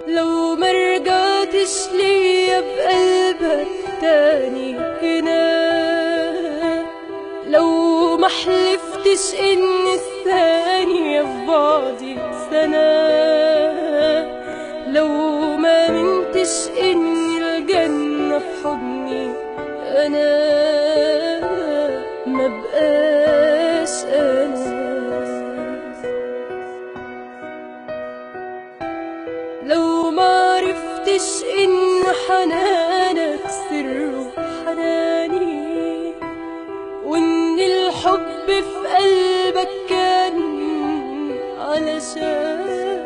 لو مرجعتش ليا بقلبك تاني هنا، لو محلفتش ان الثانية في بعدي سنة، لو ما منتش ان الجنة في حضني انا، ما بقاش انا. لو معرفتش ان حنانك سر حناني، وان الحب في قلبك كان علشان،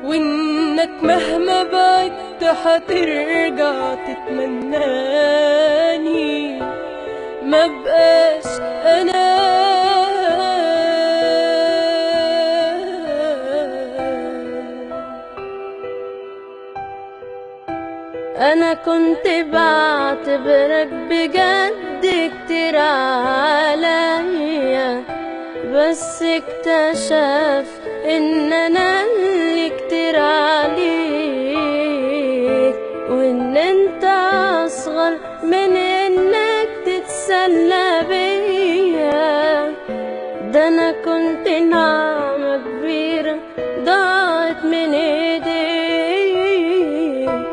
وانك مهما بعدت هترجع تتمناني، ما بقاش انا. أنا كنت بعتبرك بجد كتير عليا، بس اكتشف إن أنا اللي كتير عليك، وإن أنت أصغر من إنك تتسلى بيا. ده أنا كنت نعمة كبيرة ضاعت من إيديك،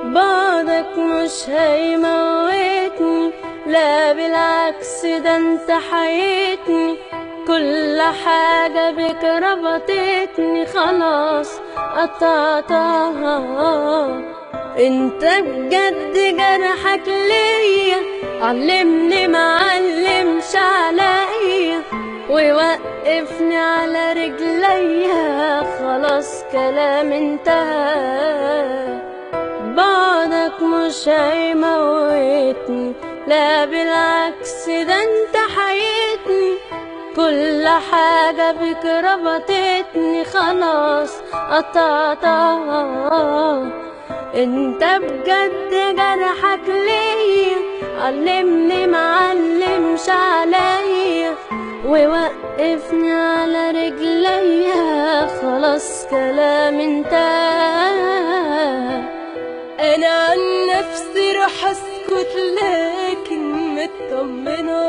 بعدك مش هيموتني، لا بالعكس ده انت حياتني، كل حاجة بك ربطتني خلاص قطعتها. انت بجد جرحك ليا علمني معلمش عليا، ويوقفني على رجليا، خلاص كلام انتهى. بعدك مش هيموتني، لا بالعكس ده انت حياتني، كل حاجة بك ربطتني خلاص قطعتها. انت بجد جرحك ليا علمني معلمش عليا، ووقفني على رجليا، خلاص كلام انتهى. انا عن نفسي رح اسكت لكن مطمنة،